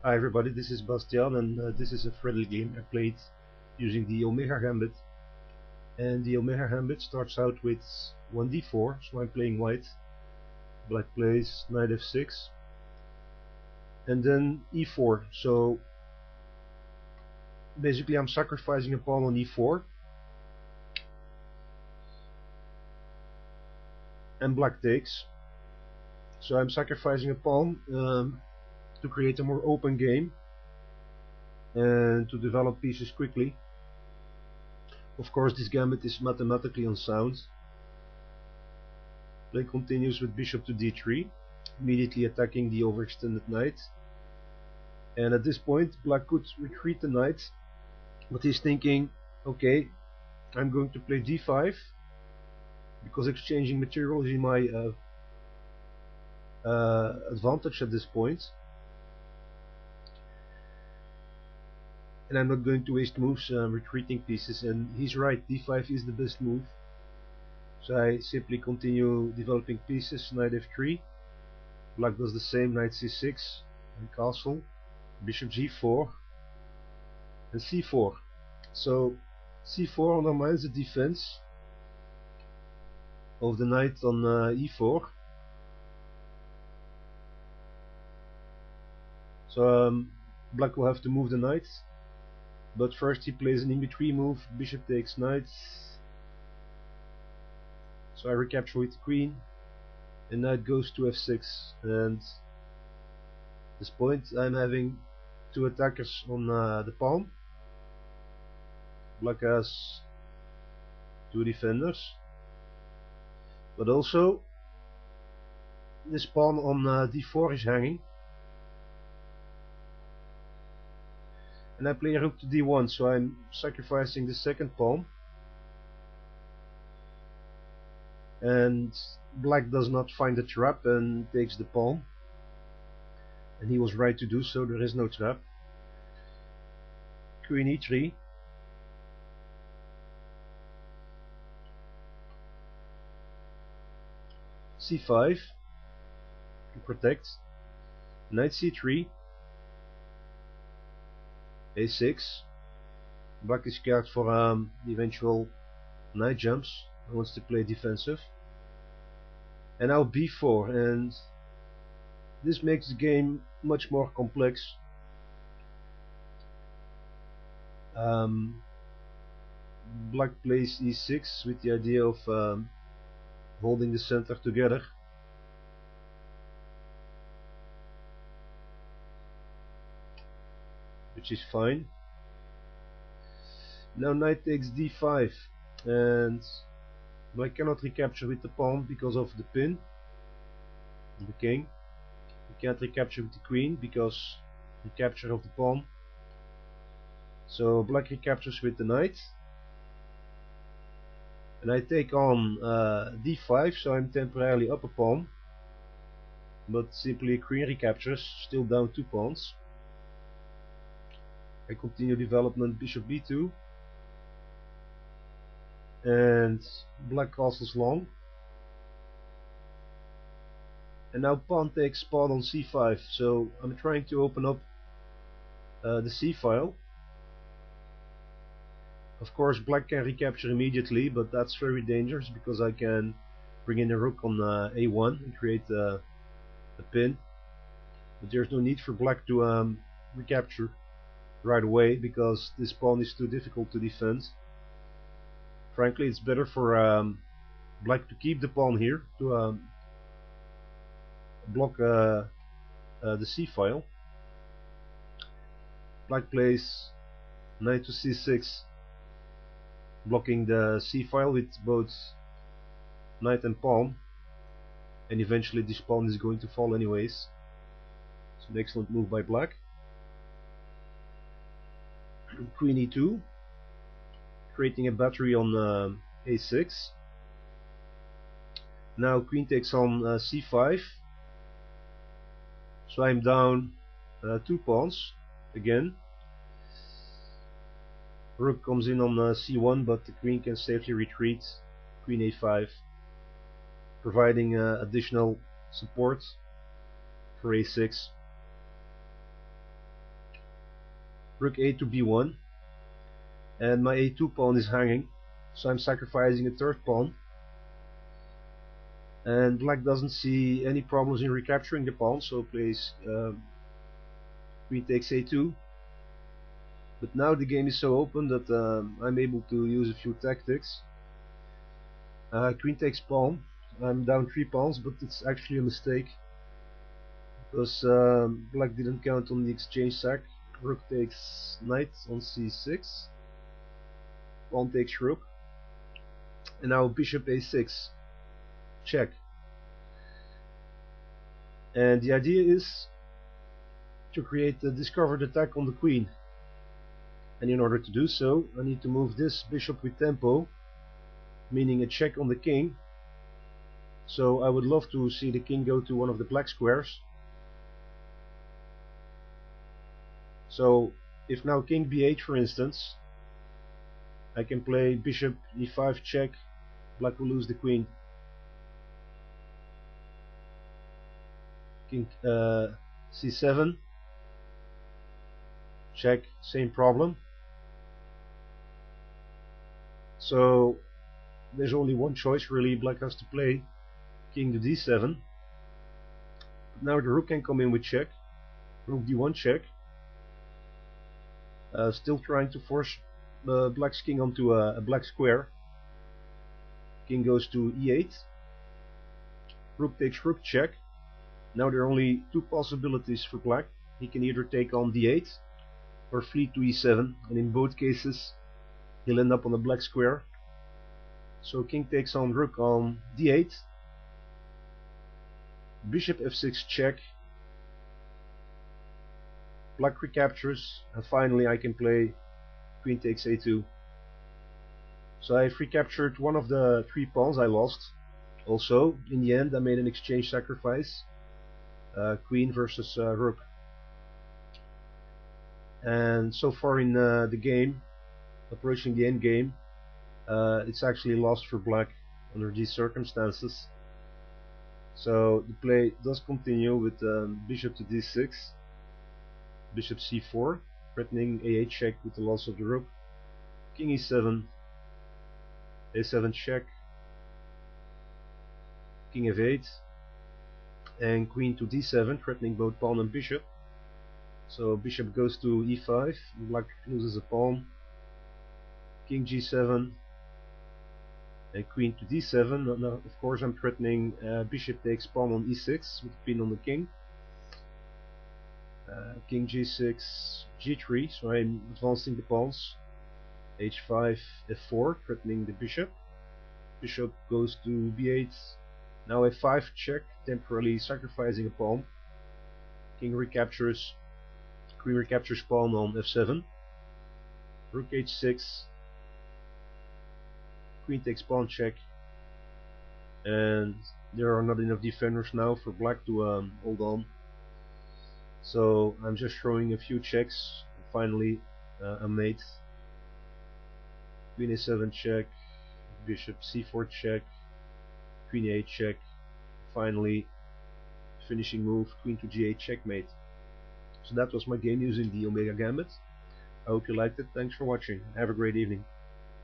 Hi everybody, this is Bastiaan and this is a friendly game I played using the Omega Gambit. And the Omega Gambit starts out with 1d4, so I'm playing white. Black plays knight f6 and then e4, so basically I'm sacrificing a pawn on e4 and black takes. So I'm sacrificing a pawn to create a more open game and to develop pieces quickly. Of course, this gambit is mathematically unsound. Play continues with bishop to d3, immediately attacking the overextended knight. And at this point, black could retreat the knight, but he's thinking, okay, I'm going to play d5 because exchanging material is in my advantage at this point. And I'm not going to waste moves retreating pieces, and he's right, d5 is the best move. So I simply continue developing pieces, knight f3, black does the same, knight c6, and castle, bishop g4, and c4. So c4 undermines the defense of the knight on e4. So black will have to move the knight, but first he plays an in-between move, bishop takes knight. So I recapture with the queen, and knight goes to f6, and at this point I'm having two attackers on the pawn. Black has two defenders, but also this pawn on d4 is hanging, and I play rook to d1, so I'm sacrificing the second pawn, and black does not find a trap and takes the pawn, and he was right to do so, there is no trap. Queen e3, c5 to protect, knight c3, a6. Black is scared for the eventual knight jumps and wants to play defensive. And now b4, and this makes the game much more complex. Black plays e6 with the idea of holding the center together. Which is fine. Now knight takes d5, and black cannot recapture with the pawn because of the pin, the king. He can't recapture with the queen because recapture of the pawn. So black recaptures with the knight, and I take on d5, so I'm temporarily up a pawn, but simply a queen recaptures, still down 2 pawns. I continue development, bishop b2, and black castles long, and now pawn takes pawn on c5, so I'm trying to open up the c file. Of course black can recapture immediately, but that's very dangerous because I can bring in a rook on a1 and create a pin, but there's no need for black to recapture right away because this pawn is too difficult to defend. Frankly, it's better for black to keep the pawn here to block the c file. Black plays knight to c6, blocking the c file with both knight and pawn, and eventually this pawn is going to fall anyways. It's an excellent move by black. Queen e2, creating a battery on a6. Now queen takes on c5, so I'm down 2 pawns again. Rook comes in on c1, but the queen can safely retreat. Queen a5, providing additional support for a6. rook a to b1, and my a2 pawn is hanging, so I'm sacrificing a third pawn, and black doesn't see any problems in recapturing the pawn, so plays queen takes a2. But now the game is so open that I'm able to use a few tactics. Queen takes pawn. I'm down 3 pawns, but it's actually a mistake, because black didn't count on the exchange sack. Rook takes knight on c6, pawn takes rook, and now bishop a6, check. And the idea is to create a discovered attack on the queen, and in order to do so I need to move this bishop with tempo, meaning a check on the king. So I would love to see the king go to one of the black squares. So if now king b8 for instance, I can play bishop e5 check, black will lose the queen. King c7 check, same problem. So there's only one choice really, black has to play king to d7. Now the rook can come in with check, rook d1 check, still trying to force black's king onto a black square. King goes to e8, rook takes rook check. Now there are only two possibilities for black. He can either take on d8 or flee to e7, and in both cases he'll end up on a black square. So king takes on rook on d8, bishop f6 check, black recaptures, and finally I can play queen takes a2. So I've recaptured one of the 3 pawns I lost. Also, in the end I made an exchange sacrifice, queen versus rook. And so far in the game, approaching the end game, it's actually lost for black under these circumstances. So the play does continue with bishop to d6, bishop c4, threatening a8 check with the loss of the rook, king e7, a7 check, king f8, and queen to d7, threatening both pawn and bishop. So bishop goes to e5, black loses a pawn, king g7, and queen to d7. Now of course I'm threatening bishop takes pawn on e6 with queen on the king, king g6, g3, so I'm advancing the pawns, h5, f4, threatening the bishop, bishop goes to b8, now f5 check, temporarily sacrificing a pawn, king recaptures, queen recaptures pawn on f7, rook h6, queen takes pawn check, and there are not enough defenders now for black to hold on. So I'm just throwing a few checks, finally a mate, queen a7 check, bishop c4 check, queen a8 check, finally finishing move, queen to g8 checkmate. So that was my game using the Omega Gambit. I hope you liked it. Thanks for watching. Have a great evening.